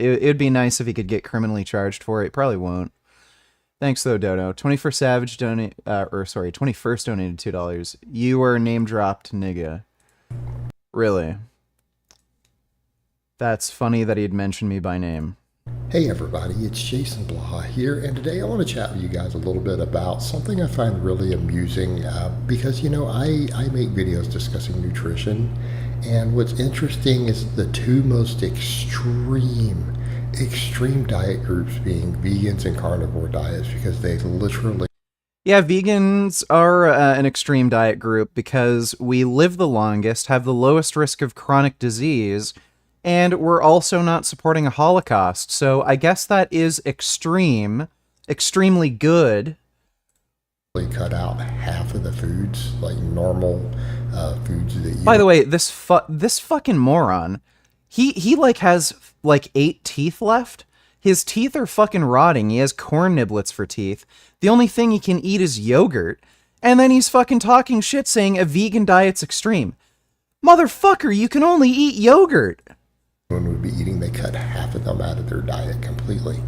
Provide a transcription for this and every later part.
It'd be nice if he could get criminally charged for it. He probably won't. Thanks though, Dodo. 21st Savage donate, 21st donated $2. You were name dropped, nigga. Really? That's funny that he'd mention me by name. Hey everybody, it's Jason Blaha here, and today I want to chat with you guys a little bit about something I find really amusing because, I make videos discussing nutrition, and what's interesting is the two most extreme diet groups being vegans and carnivore diets, because they literally... Yeah, vegans are an extreme diet group because we live the longest, have the lowest risk of chronic disease, and we're also not supporting a Holocaust. So I guess that is extremely good. Cut out half of the foods, like normal foods that you... By the way, this fucking moron, he like has like 8 teeth left. His teeth are fucking rotting. He has corn niblets for teeth. The only thing he can eat is yogurt. And then he's fucking talking shit saying a vegan diet's extreme. Motherfucker, you can only eat yogurt. Would be eating, they cut half of them out of their diet completely.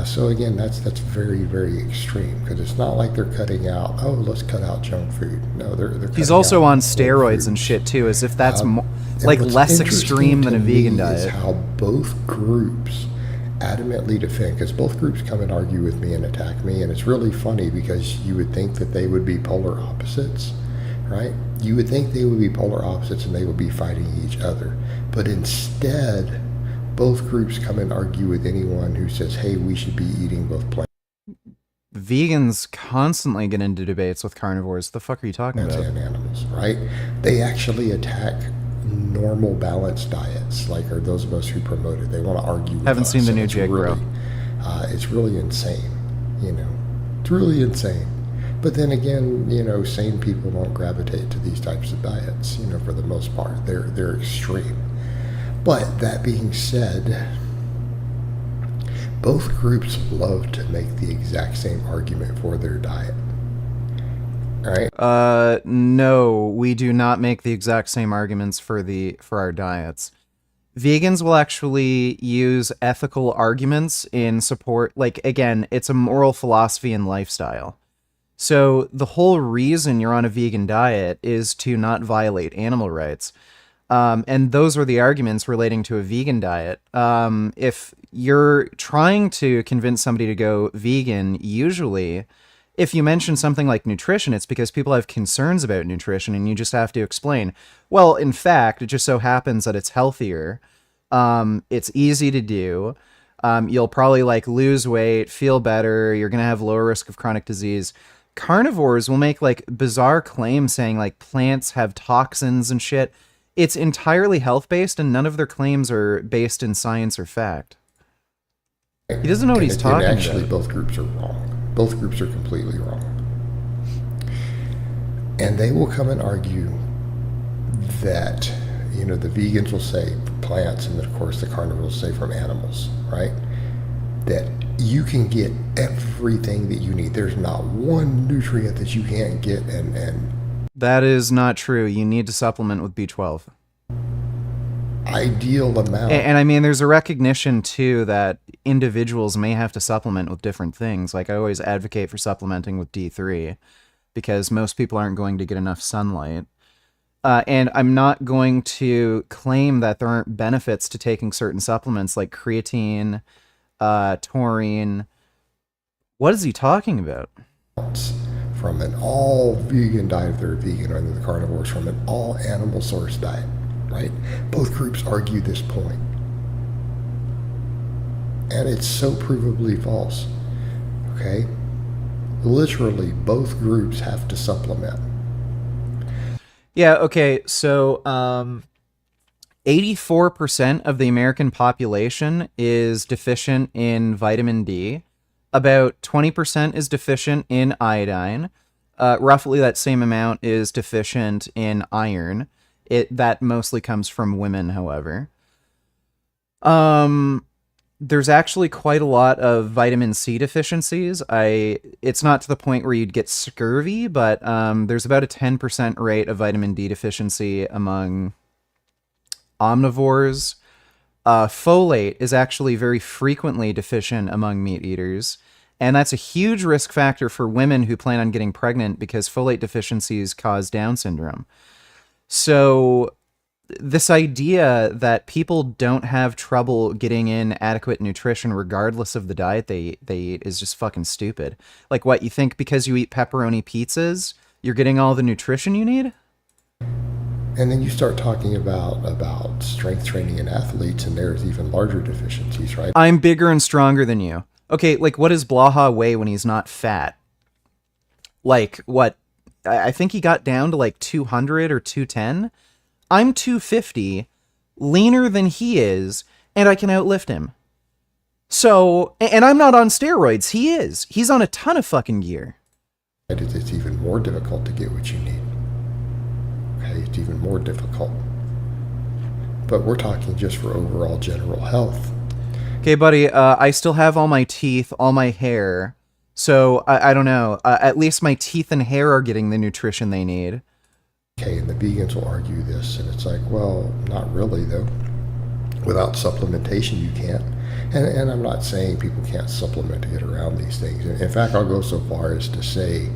So again, that's very, very extreme, because it's not like they're cutting out, oh, let's cut out junk food. No, they're he's also on steroids and shit too, as if that's like less extreme than a vegan diet. Is how both groups adamantly defend, because both groups come and argue with me and attack me, and it's really funny because you would think that they would be polar opposites, right? You would think they would be polar opposites and they would be fighting each other. But instead, both groups come and argue with anyone who says, hey, we should be eating both plants. Vegans constantly get into debates with carnivores. The fuck are you talking about? And animals, right? They actually attack normal balanced diets, like are those of us who promote it. They want to argue with Haven't us, seen the new jig, bro. It's really insane, It's really insane. But then again, sane people don't gravitate to these types of diets, for the most part. They're extreme. But that being said, both groups love to make the exact same argument for their diet. All right? No, we do not make the exact same arguments for our diets. Vegans will actually use ethical arguments in support, like, again, it's a moral philosophy and lifestyle. So the whole reason you're on a vegan diet is to not violate animal rights. And those are the arguments relating to a vegan diet. If you're trying to convince somebody to go vegan, usually, if you mention something like nutrition, it's because people have concerns about nutrition, and you just have to explain, well, in fact, it just so happens that it's healthier. It's easy to do. You'll probably lose weight, feel better. You're going to have lower risk of chronic disease. Carnivores will make bizarre claims saying plants have toxins and shit. It's entirely health-based, and none of their claims are based in science or fact. He doesn't know what he's talking about. Actually, both groups are wrong. Both groups are completely wrong. And they will come and argue that, the vegans will say plants, and of course the carnivores will say from animals, right? That you can get everything that you need. There's not one nutrient that you can't get, and that is not true. You need to supplement with B12. Ideal amount. And I mean, there's a recognition, too, that individuals may have to supplement with different things. Like, I always advocate for supplementing with D3, because most people aren't going to get enough sunlight. And I'm not going to claim that there aren't benefits to taking certain supplements like creatine, taurine. What is he talking about? From an all vegan diet, if they're vegan, or the carnivores, from an all animal source diet, right? Both groups argue this point, and it's so provably false. Okay, literally both groups have to supplement. Yeah, okay, so 84% of the American population is deficient in vitamin D. About 20% is deficient in iodine. Roughly that same amount is deficient in iron. That mostly comes from women, however. There's actually quite a lot of vitamin C deficiencies. It's not to the point where you'd get scurvy, but there's about a 10% rate of vitamin D deficiency among omnivores. Folate is actually very frequently deficient among meat eaters, and that's a huge risk factor for women who plan on getting pregnant because folate deficiencies cause Down syndrome. So this idea that people don't have trouble getting in adequate nutrition regardless of the diet they eat is just fucking stupid. Like, what, you think because you eat pepperoni pizzas, you're getting all the nutrition you need? And then you start talking about strength training in athletes, and there's even larger deficiencies, right? I'm bigger and stronger than you. Okay, like, what does Blaha weigh when he's not fat? Like, what? I think he got down to like 200 or 210. I'm 250, leaner than he is, and I can outlift him. So, and I'm not on steroids. He is. He's on a ton of fucking gear. It's even more difficult to get what you need. Okay, it's even more difficult. But we're talking just for overall general health. Okay, buddy, I still have all my teeth, all my hair. So, I don't know. At least my teeth and hair are getting the nutrition they need. Okay, and the vegans will argue this, and it's like, well, not really, though. Without supplementation, you can't. And I'm not saying people can't supplement to get around these things. In fact, I'll go so far as to say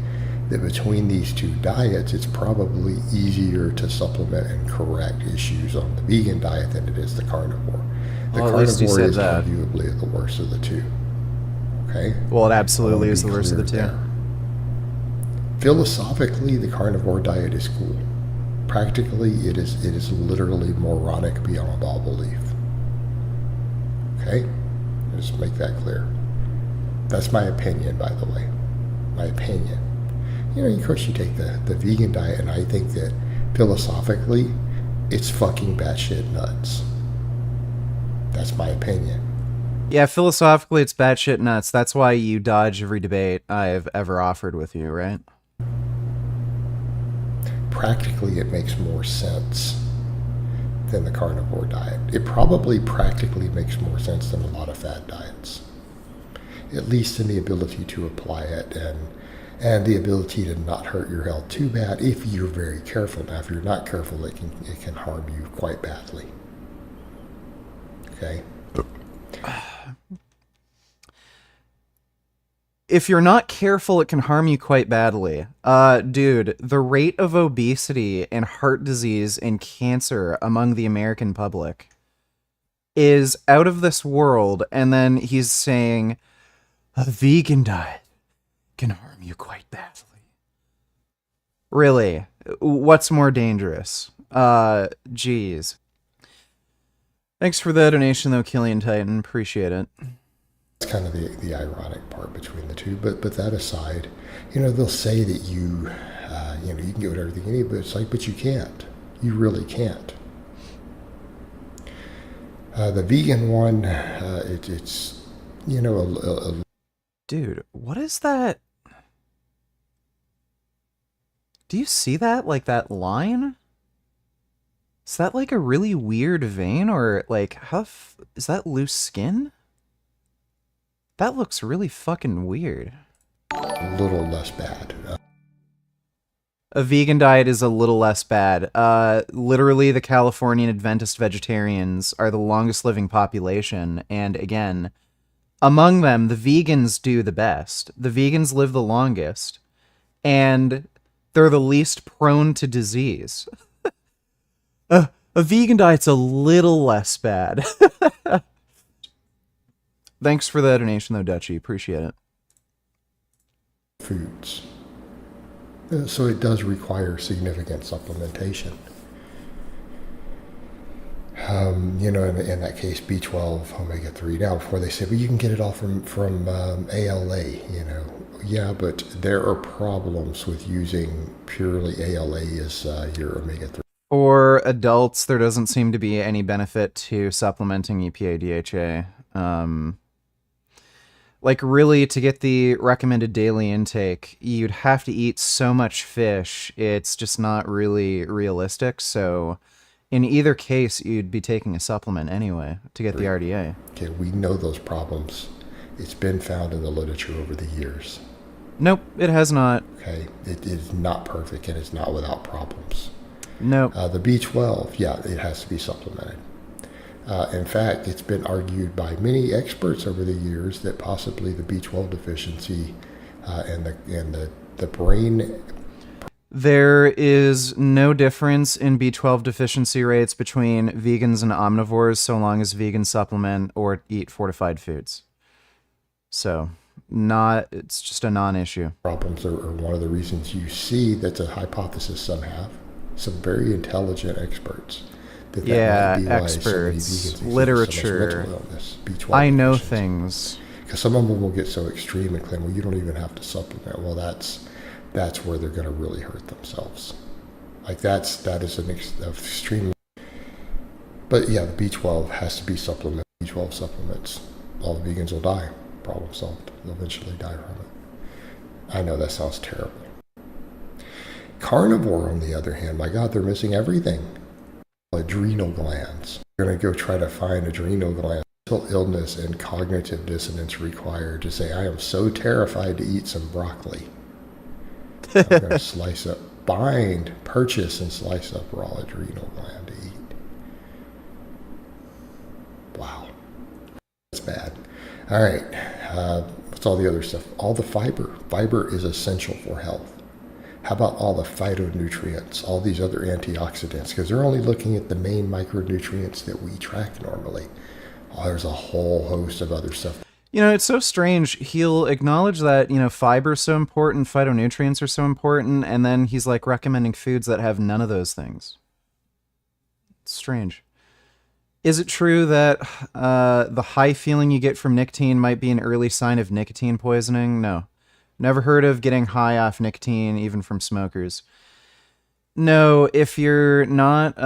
that between these two diets, it's probably easier to supplement and correct issues on the vegan diet than it is the carnivore. The Well, at least you carnivore said is that. arguably the worst of the two. Okay? Well, it I absolutely wanna is be the worst of the clear two. there. Philosophically, the carnivore diet is cool. Practically, it is literally moronic beyond all belief. Okay? Just make that clear. That's my opinion, by the way. My opinion. You know, of course, you take the vegan diet, and I think that philosophically, it's fucking batshit nuts. That's my opinion. Yeah, philosophically, it's batshit nuts. That's why you dodge every debate I've ever offered with you, right? Practically, it makes more sense than the carnivore diet. It probably practically makes more sense than a lot of fad diets, at least in the ability to apply it and the ability to not hurt your health too bad if you're very careful. Now, if you're not careful, it can harm you quite badly. Okay? If you're not careful, it can harm you quite badly. Dude, the rate of obesity and heart disease and cancer among the American public is out of this world, and then he's saying, a vegan diet can harm you quite badly. Really? What's more dangerous? Geez. Thanks for the donation, though, Killian Titan. Appreciate it. That's kind of the ironic part between the two. But that aside, you know, they'll say that you can get everything you need, but it's like, but you can't. You really can't. The vegan one, it's Dude, what is that? Do you see that? Like, that line? Is that like a really weird vein, or like, is that loose skin? That looks really fucking weird. a little less bad. A vegan diet is a little less bad. Literally, the Californian Adventist vegetarians are the longest living population, and again, among them, the vegans do the best. The vegans live the longest, and they're the least prone to disease. A vegan diet's a little less bad. Thanks for the donation, though, Dutchy. Appreciate it. Foods. So it does require significant supplementation. In that case, B12, omega-3. Now, before they say, well, you can get it all from ALA, Yeah, but there are problems with using purely ALA as your omega-3. For adults, there doesn't seem to be any benefit to supplementing EPA-DHA. Like, really, to get the recommended daily intake, you'd have to eat so much fish, it's just not really realistic, so in either case, you'd be taking a supplement anyway to get the RDA. Okay, we know those problems. It's been found in the literature over the years. Nope, it has not. Okay, it is not perfect and it's not without problems. Nope. The B12, yeah, it has to be supplemented. In fact, it's been argued by many experts over the years that possibly the B12 deficiency and the brain. There is no difference in B12 deficiency rates between vegans and omnivores so long as vegans supplement or eat fortified foods. So, it's just a non-issue. Problems are one of the reasons you see that's a hypothesis some have. Some very intelligent experts. That Yeah, might be why experts, so many vegans experience literature. So much mental illness, B12 I know deficiency. things. Because some of them will get so extreme and claim, well, you don't even have to supplement. Well, that's where they're going to really hurt themselves. Like that is an extreme. But yeah, the B12 has to be supplemented. B12 supplements, all the vegans will die. Problem solved. They'll eventually die from it. I know that sounds terrible. Carnivore, on the other hand, my God, they're missing everything. Adrenal glands. You're going to go try to find adrenal glands. Mental illness and cognitive dissonance required to say, I am so terrified to eat some broccoli. I'm going to purchase and slice up raw adrenal gland to eat. Wow. That's bad. All right. What's all the other stuff? All the fiber. Fiber is essential for health. How about all the phytonutrients, all these other antioxidants? Because they're only looking at the main micronutrients that we track normally. Oh, there's a whole host of other stuff. You know, it's so strange. He'll acknowledge that, fiber's so important, phytonutrients are so important, and then he's like recommending foods that have none of those things. It's strange. Is it true that the high feeling you get from nicotine might be an early sign of nicotine poisoning? No. Never heard of getting high off nicotine, even from smokers. No, if you're not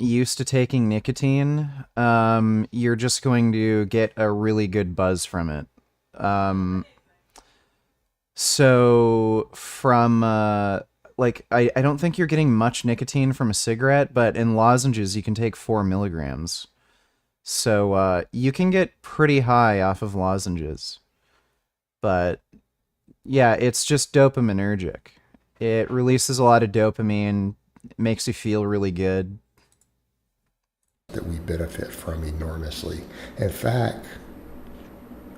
used to taking nicotine, you're just going to get a really good buzz from it. So from I don't think you're getting much nicotine from a cigarette, but in lozenges you can take 4 milligrams. So you can get pretty high off of lozenges. But yeah, it's just dopaminergic. It releases a lot of dopamine, makes you feel really good. That we benefit from enormously. In fact,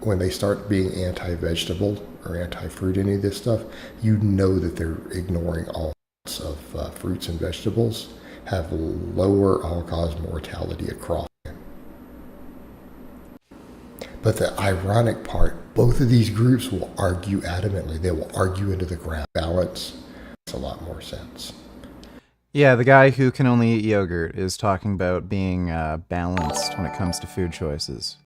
when they start being anti-vegetable or anti-fruit, any of this stuff, you know that they're ignoring all of fruits and vegetables have lower all-cause mortality across. But the ironic part, both of these groups will argue adamantly. They will argue into the ground. Balance makes a lot more sense. Yeah, the guy who can only eat yogurt is talking about being balanced when it comes to food choices.